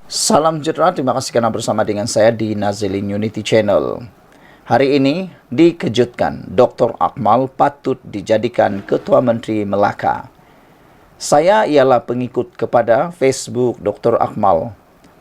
Salam sejahtera, terima kasih karena bersama dengan saya di Nazilin Unity Channel. Hari ini dikejutkan, Dr. Akmal patut dijadikan Ketua Menteri Melaka. Saya ialah pengikut kepada Facebook Dr. Akmal.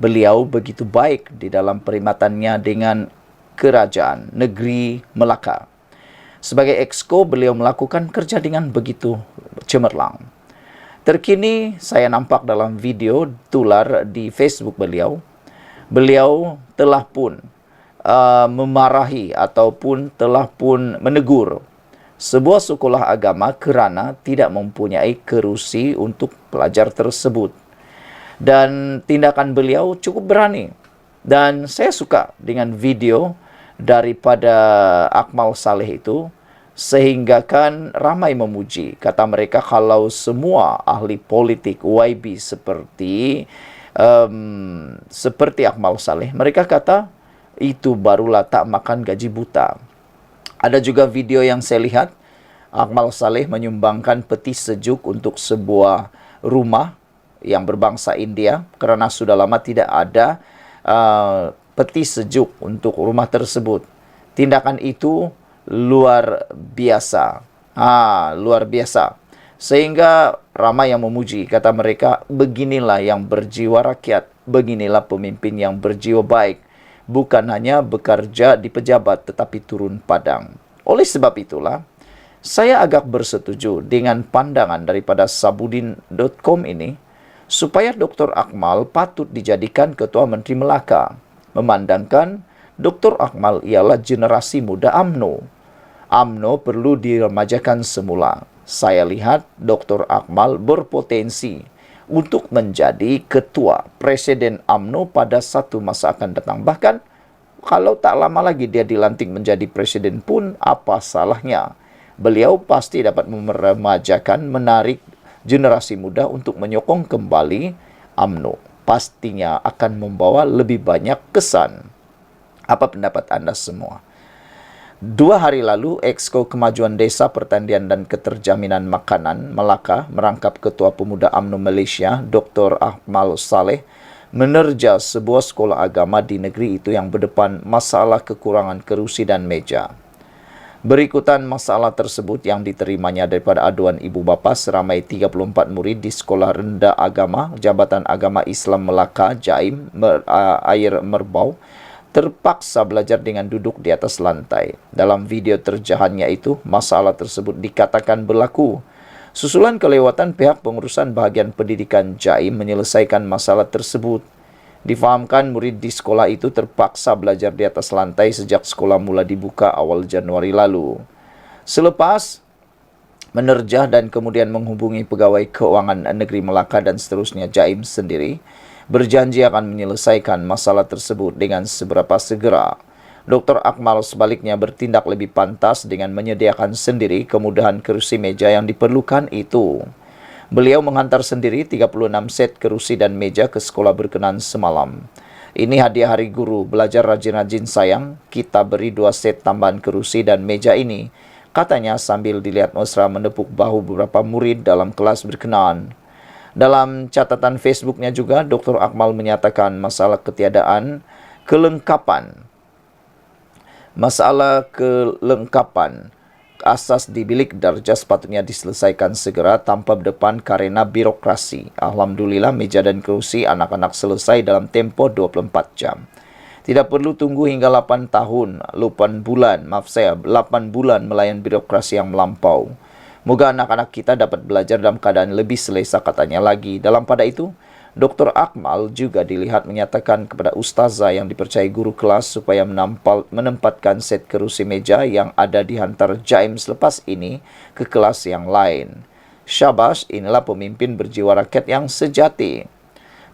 Beliau begitu baik di dalam perkhidmatannya dengan kerajaan negeri Melaka. Sebagai exco, beliau melakukan kerja dengan begitu cemerlang. Terkini saya nampak dalam video tular di Facebook beliau, beliau telah pun memarahi ataupun telah pun menegur sebuah sekolah agama kerana tidak mempunyai kerusi untuk pelajar tersebut. Dan tindakan beliau cukup berani. Dan saya suka dengan video daripada Akmal Saleh itu, sehingga kan ramai memuji. Kata mereka kalau semua ahli politik YB seperti Akmal Saleh, mereka kata itu barulah tak makan gaji buta. Ada juga video yang saya lihat Akmal Saleh menyumbangkan peti sejuk untuk sebuah rumah yang berbangsa India kerana sudah lama tidak ada peti sejuk untuk rumah tersebut. Tindakan itu luar biasa. Luar biasa. Sehingga ramai yang memuji. Kata mereka, beginilah yang berjiwa rakyat. Beginilah pemimpin yang berjiwa baik. Bukan hanya bekerja di pejabat tetapi turun padang. Oleh sebab itulah, saya agak bersetuju dengan pandangan daripada Sabudin.com ini supaya Dr. Akmal patut dijadikan Ketua Menteri Melaka. Memandangkan Dr. Akmal ialah generasi muda UMNO. UMNO perlu diremajakan semula. Saya lihat Dr. Akmal berpotensi untuk menjadi ketua Presiden UMNO pada satu masa akan datang. Bahkan kalau tak lama lagi dia dilantik menjadi presiden pun, apa salahnya? Beliau pasti dapat meremajakan, menarik generasi muda untuk menyokong kembali UMNO. Pastinya akan membawa lebih banyak kesan. Apa pendapat anda semua? 2 hari lalu, Exco Kemajuan Desa, Pertanian dan Keterjaminan Makanan Melaka merangkap Ketua Pemuda UMNO Malaysia, Dr. Akmal Saleh, menerja sebuah sekolah agama di negeri itu yang berdepan masalah kekurangan kerusi dan meja. Berikutan masalah tersebut yang diterimanya daripada aduan ibu bapa seramai 34 murid di Sekolah Rendah Agama Jabatan Agama Islam Melaka, Jaim, Air Merbau, terpaksa belajar dengan duduk di atas lantai. Dalam video terjahannya itu, masalah tersebut dikatakan berlaku. Susulan kelewatan pihak pengurusan bahagian pendidikan Jaim menyelesaikan masalah tersebut. Difahamkan murid di sekolah itu terpaksa belajar di atas lantai sejak sekolah mula dibuka awal Januari lalu. Selepas menerjah dan kemudian menghubungi pegawai keuangan negeri Melaka dan seterusnya, Jaim sendiri berjanji akan menyelesaikan masalah tersebut dengan seberapa segera. Dr. Akmal sebaliknya bertindak lebih pantas dengan menyediakan sendiri kemudahan kerusi meja yang diperlukan itu. Beliau menghantar sendiri 36 set kerusi dan meja ke sekolah berkenan semalam. Ini hadiah hari guru, belajar rajin-rajin sayang, kita beri 2 set tambahan kerusi dan meja ini, katanya sambil dilihat mesra menepuk bahu beberapa murid dalam kelas berkenaan. Dalam catatan Facebooknya juga, Dr. Akmal menyatakan masalah ketiadaan kelengkapan asas di bilik darjah sepatutnya diselesaikan segera tanpa depan karena birokrasi. Alhamdulillah, meja dan kerusi anak-anak selesai dalam tempoh 24 jam. Tidak perlu tunggu hingga 8 bulan melayan birokrasi yang melampau. Moga anak-anak kita dapat belajar dalam keadaan lebih selesa, katanya lagi. Dalam pada itu, Dr. Akmal juga dilihat menyatakan kepada ustazah yang dipercayai guru kelas supaya menempatkan set kerusi meja yang ada dihantar Jaim selepas ini ke kelas yang lain. Syabas, inilah pemimpin berjiwa rakyat yang sejati.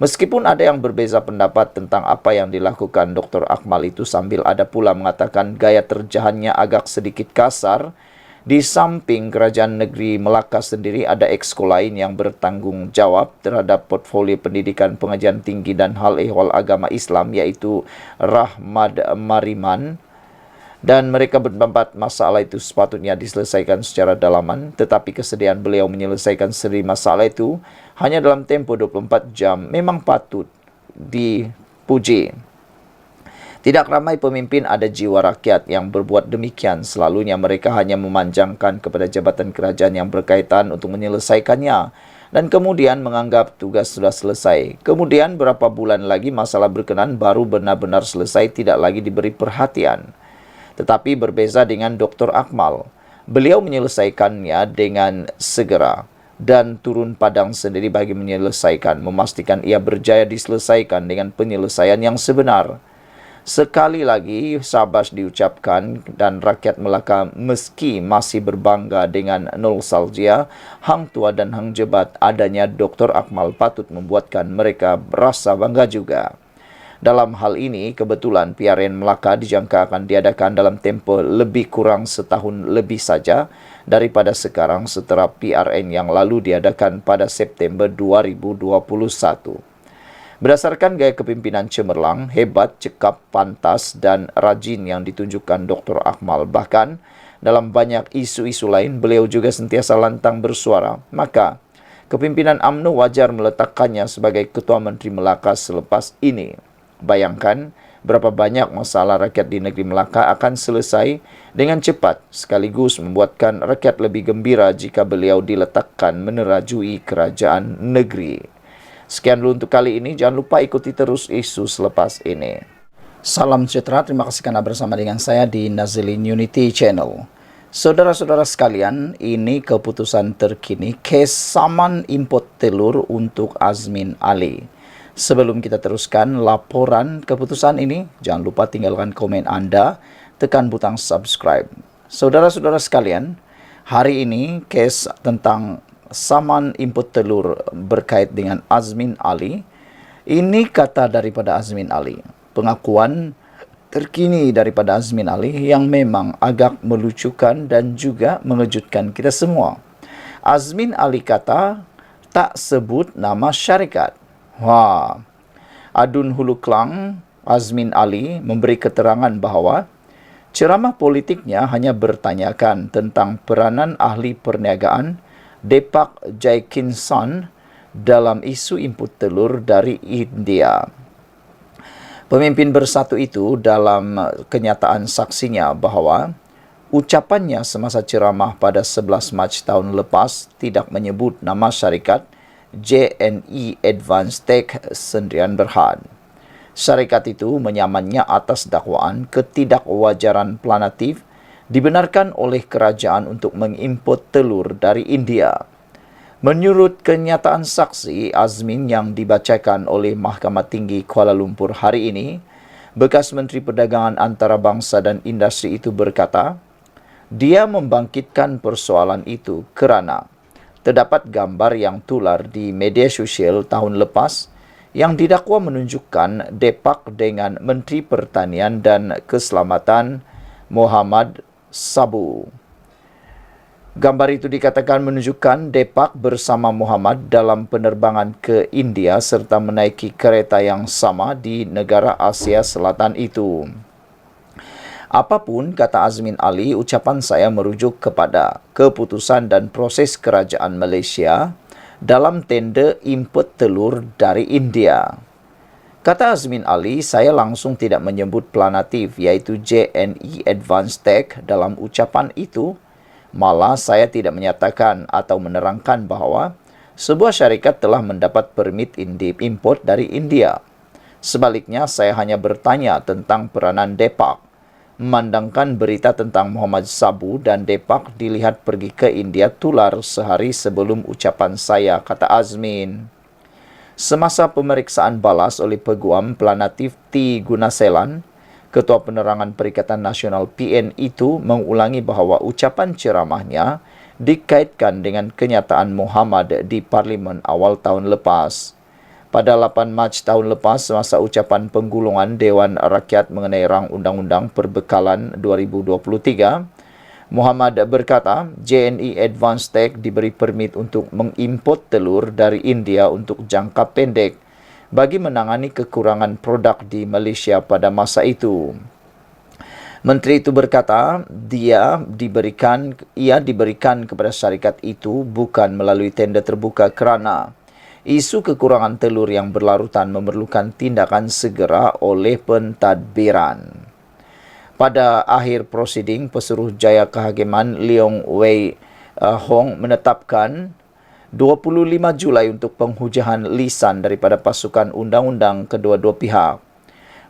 Meskipun ada yang berbeza pendapat tentang apa yang dilakukan Dr. Akmal itu, sambil ada pula mengatakan gaya terjahannya agak sedikit kasar. Di samping kerajaan negeri Melaka sendiri, ada exco lain yang bertanggung jawab terhadap portfolio pendidikan pengajian tinggi dan hal ehwal agama Islam, iaitu Rahmad Mariman. Dan mereka berpendapat masalah itu sepatutnya diselesaikan secara dalaman, tetapi kesediaan beliau menyelesaikan sendiri masalah itu hanya dalam tempoh 24 jam memang patut dipuji. Tidak ramai pemimpin ada jiwa rakyat yang berbuat demikian. Selalunya mereka hanya memanjangkan kepada jabatan kerajaan yang berkaitan untuk menyelesaikannya dan kemudian menganggap tugas sudah selesai. Kemudian berapa bulan lagi masalah berkenan baru benar-benar selesai, tidak lagi diberi perhatian. Tetapi berbeza dengan Dr. Akmal. Beliau menyelesaikannya dengan segera dan turun padang sendiri bagi menyelesaikan, memastikan ia berjaya diselesaikan dengan penyelesaian yang sebenar. Sekali lagi, syabas diucapkan dan rakyat Melaka meski masih berbangga dengan nostalgia Hang Tua dan Hang Jebat, adanya Dr. Akmal patut membuatkan mereka berasa bangga juga. Dalam hal ini, kebetulan PRN Melaka dijangka akan diadakan dalam tempoh lebih kurang setahun lebih saja daripada sekarang setelah PRN yang lalu diadakan pada September 2021. Berdasarkan gaya kepimpinan cemerlang, hebat, cekap, pantas dan rajin yang ditunjukkan Dr. Akmal, bahkan dalam banyak isu-isu lain beliau juga sentiasa lantang bersuara, maka kepimpinan UMNO wajar meletakkannya sebagai Ketua Menteri Melaka selepas ini. Bayangkan berapa banyak masalah rakyat di negeri Melaka akan selesai dengan cepat, sekaligus membuatkan rakyat lebih gembira jika beliau diletakkan menerajui kerajaan negeri. Sekian dulu untuk kali ini. Jangan lupa ikuti terus isu selepas ini. Salam sejahtera. Terima kasih karena bersama dengan saya di Nazilin Unity Channel. Saudara-saudara sekalian, ini keputusan terkini kes saman import telur untuk Azmin Ali. Sebelum kita teruskan laporan keputusan ini, jangan lupa tinggalkan komen Anda, tekan butang subscribe. Saudara-saudara sekalian, hari ini kes tentang saman import telur berkait dengan Azmin Ali. Ini kata daripada Azmin Ali. Pengakuan terkini daripada Azmin Ali yang memang agak melucukan dan juga mengejutkan kita semua. Azmin Ali kata tak sebut nama syarikat. Wah. Adun Hulu Klang, Azmin Ali memberi keterangan bahawa ceramah politiknya hanya bertanyakan tentang peranan ahli perniagaan Deepak Jaikinson dalam isu input telur dari India. Pemimpin bersatu itu dalam kenyataan saksinya bahawa ucapannya semasa ceramah pada 11 Mac tahun lepas tidak menyebut nama syarikat JNE Advanced Tech Sdn Bhd. Syarikat itu menyamannya atas dakwaan ketidakwajaran planatif dibenarkan oleh kerajaan untuk mengimport telur dari India. Menurut kenyataan saksi Azmin yang dibacakan oleh Mahkamah Tinggi Kuala Lumpur hari ini, bekas Menteri Perdagangan Antarabangsa dan Industri itu berkata, dia membangkitkan persoalan itu kerana terdapat gambar yang tular di media sosial tahun lepas yang didakwa menunjukkan Deepak dengan Menteri Pertanian dan Keselamatan Muhammad Sabu. Gambar itu dikatakan menunjukkan Deepak bersama Muhammad dalam penerbangan ke India serta menaiki kereta yang sama di negara Asia Selatan itu. Apapun, kata Azmin Ali, ucapan saya merujuk kepada keputusan dan proses kerajaan Malaysia dalam tender import telur dari India. Kata Azmin Ali, saya langsung tidak menyebut planatif iaitu JNE Advanced Tech dalam ucapan itu. Malah saya tidak menyatakan atau menerangkan bahawa sebuah syarikat telah mendapat permit import dari India. Sebaliknya, saya hanya bertanya tentang peranan Deepak. Memandangkan berita tentang Muhammad Sabu dan Deepak dilihat pergi ke India tular sehari sebelum ucapan saya, kata Azmin. Semasa pemeriksaan balas oleh Peguam Planatif T. Gunaselan, Ketua Penerangan Perikatan Nasional PN itu mengulangi bahawa ucapan ceramahnya dikaitkan dengan kenyataan Muhammad di Parlimen awal tahun lepas. Pada 8 Mac tahun lepas, semasa ucapan penggulungan Dewan Rakyat mengenai rang Undang-Undang Perbekalan 2023, Muhammad berkata, JNE Advanced Tech diberi permit untuk mengimport telur dari India untuk jangka pendek bagi menangani kekurangan produk di Malaysia pada masa itu. Menteri itu berkata, ia diberikan kepada syarikat itu bukan melalui tender terbuka kerana Isu kekurangan telur yang berlarutan memerlukan tindakan segera oleh pentadbiran. Pada akhir prosiding, Pesuruh Jaya Kehakiman Leong Wei Hong menetapkan 25 Julai untuk penghujahan lisan daripada pasukan undang-undang kedua-dua pihak.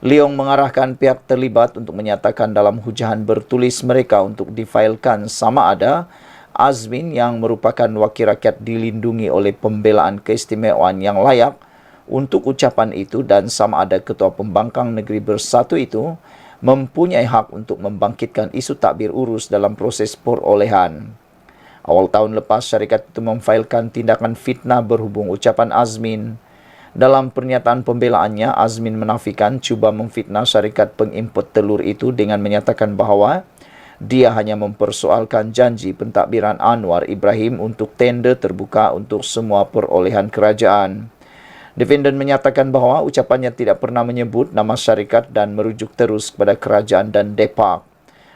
Leong mengarahkan pihak terlibat untuk menyatakan dalam hujahan bertulis mereka untuk difailkan sama ada Azmin yang merupakan wakil rakyat dilindungi oleh pembelaan keistimewaan yang layak untuk ucapan itu dan sama ada Ketua Pembangkang Negeri Bersatu itu mempunyai hak untuk membangkitkan isu takbir urus dalam proses perolehan. Awal tahun lepas, syarikat itu memfailkan tindakan fitnah berhubung ucapan Azmin. Dalam pernyataan pembelaannya, Azmin menafikan cuba memfitnah syarikat pengimport telur itu dengan menyatakan bahawa dia hanya mempersoalkan janji pentadbiran Anwar Ibrahim untuk tender terbuka untuk semua perolehan kerajaan. Defendant menyatakan bahawa ucapannya tidak pernah menyebut nama syarikat dan merujuk terus kepada kerajaan dan Depak.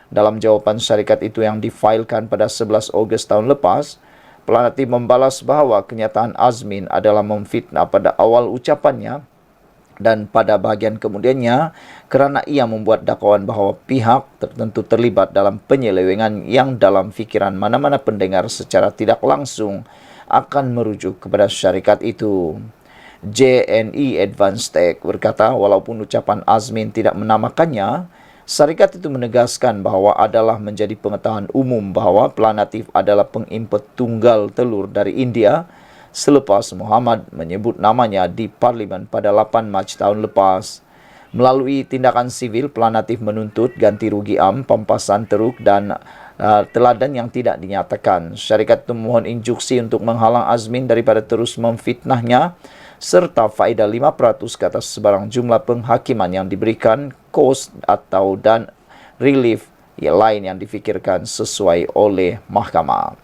Dalam jawapan syarikat itu yang difailkan pada 11 Ogos tahun lepas, Pelanati membalas bahawa kenyataan Azmin adalah memfitnah pada awal ucapannya dan pada bahagian kemudiannya kerana ia membuat dakwaan bahawa pihak tertentu terlibat dalam penyelewengan yang dalam fikiran mana-mana pendengar secara tidak langsung akan merujuk kepada syarikat itu. JNE Advanced Tech berkata walaupun ucapan Azmin tidak menamakannya, syarikat itu menegaskan bahawa adalah menjadi pengetahuan umum bahawa Planatif adalah pengimport tunggal telur dari India selepas Muhammad menyebut namanya di Parlimen pada 8 Mac tahun lepas. Melalui tindakan sivil, Planatif menuntut ganti rugi pampasan teruk dan teladan yang tidak dinyatakan. Syarikat itu memohon injuksi untuk menghalang Azmin daripada terus memfitnahnya serta faedah 5% ke atas sebarang jumlah penghakiman yang diberikan, kos atau dan relief yang lain yang difikirkan sesuai oleh mahkamah.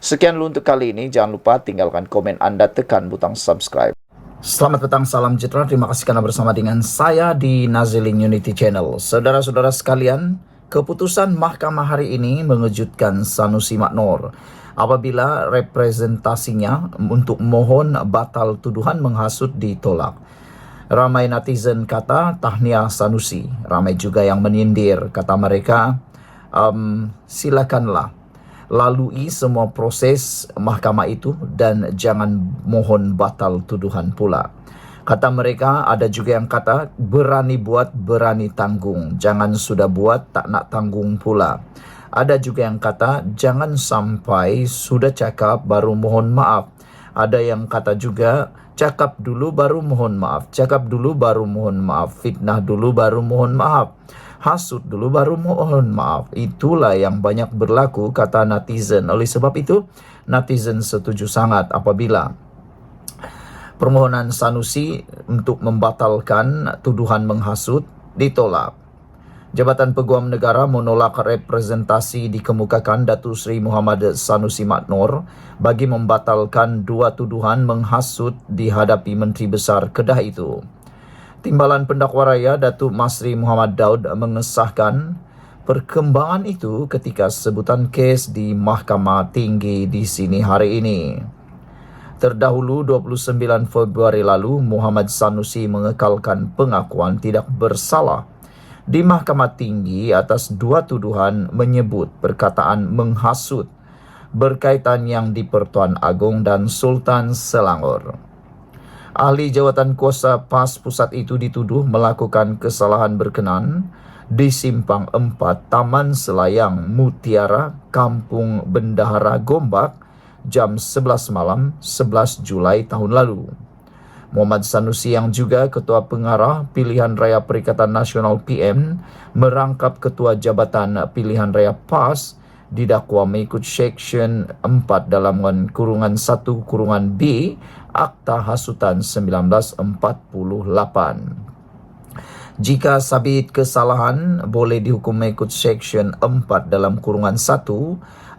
Sekian dulu untuk kali ini. Jangan lupa tinggalkan komen anda, tekan butang subscribe. Selamat petang, salam sejahtera. Terima kasih karena bersama dengan saya di Nazilin Unity Channel. Saudara-saudara sekalian, keputusan mahkamah hari ini mengejutkan Sanusi Maknor apabila representasinya untuk mohon batal tuduhan menghasut ditolak. Ramai netizen kata tahniah Sanusi, ramai juga yang menyindir, kata mereka silakanlah lalui semua proses mahkamah itu dan jangan mohon batal tuduhan pula. Kata mereka, ada juga yang kata berani buat berani tanggung, jangan sudah buat tak nak tanggung pula. Ada juga yang kata jangan sampai sudah cakap baru mohon maaf. Ada yang kata juga cakap dulu baru mohon maaf, cakap dulu baru mohon maaf, fitnah dulu baru mohon maaf, hasut dulu baru mohon maaf. Itulah yang banyak berlaku, kata netizen. Oleh sebab itu, netizen setuju sangat apabila permohonan Sanusi untuk membatalkan tuduhan menghasut ditolak. Jabatan Peguam Negara menolak representasi dikemukakan Datuk Seri Muhammad Sanusi Maknor bagi membatalkan dua tuduhan menghasut dihadapi Menteri Besar Kedah itu. Timbalan Pendakwa Raya Datuk Masri Muhammad Daud mengesahkan perkembangan itu ketika sebutan kes di Mahkamah Tinggi di sini hari ini. Terdahulu 29 Februari lalu, Muhammad Sanusi mengekalkan pengakuan tidak bersalah di Mahkamah Tinggi atas dua tuduhan menyebut perkataan menghasut berkaitan yang di Pertuan Agong dan Sultan Selangor. Ahli jawatan kuasa PAS pusat itu dituduh melakukan kesalahan berkenan di Simpang 4 Taman Selayang Mutiara, Kampung Bendahara Gombak jam 11 malam 11 Julai tahun lalu. Muhammad Sanusi yang juga Ketua Pengarah Pilihan Raya Perikatan Nasional PM merangkap Ketua Jabatan Pilihan Raya PAS didakwa mengikut Seksyen 4 dalam kurungan 1 kurungan B Akta Hasutan 1948. Jika sabit kesalahan boleh dihukum mengikut Seksyen 4 dalam kurungan 1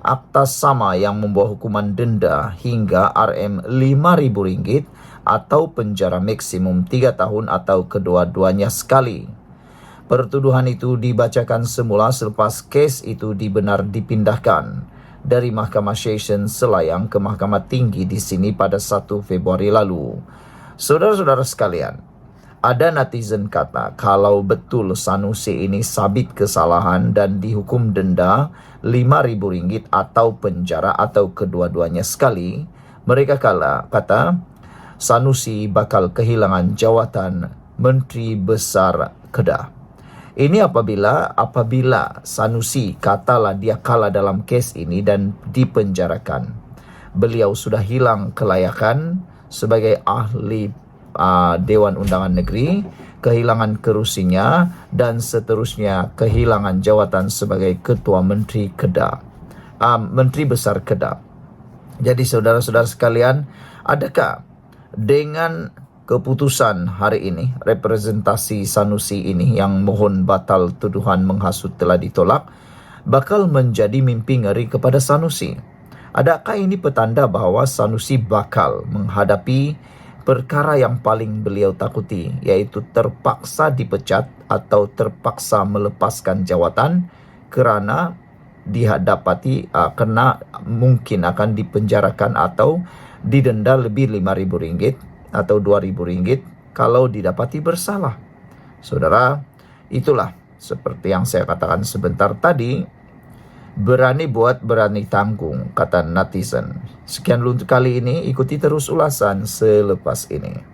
Akta sama yang membawa hukuman denda hingga Rm5.000 atau penjara maksimum 3 tahun atau kedua-duanya sekali. Pertuduhan itu dibacakan semula selepas kes itu dibenar dipindahkan dari Mahkamah Session Selayang ke Mahkamah Tinggi di sini pada 1 Februari lalu. Saudara-saudara sekalian, ada netizen kata kalau betul Sanusi ini sabit kesalahan dan dihukum denda Rp5.000 atau penjara atau kedua-duanya sekali, mereka kata Sanusi bakal kehilangan jawatan Menteri Besar Kedah. Ini apabila Sanusi katalah dia kalah dalam kes ini dan dipenjarakan. Beliau sudah hilang kelayakan sebagai ahli Dewan Undangan Negeri, kehilangan kerusinya, dan seterusnya kehilangan jawatan sebagai Ketua Menteri Kedah, Menteri Besar Kedah. Jadi saudara-saudara sekalian, adakah dengan keputusan hari ini, representasi Sanusi ini yang mohon batal tuduhan menghasut telah ditolak, bakal menjadi mimpi ngeri kepada Sanusi? Adakah ini petanda bahawa Sanusi bakal menghadapi perkara yang paling beliau takuti, yaitu terpaksa dipecat atau terpaksa melepaskan jawatan kerana dihadapati kena mungkin akan dipenjarakan atau didenda lebih Rp5.000 atau Rp2.000 kalau didapati bersalah. Saudara, itulah seperti yang saya katakan sebentar tadi, berani buat, berani tanggung, kata netizen. Sekian dulu untuk kali ini, ikuti terus ulasan selepas ini.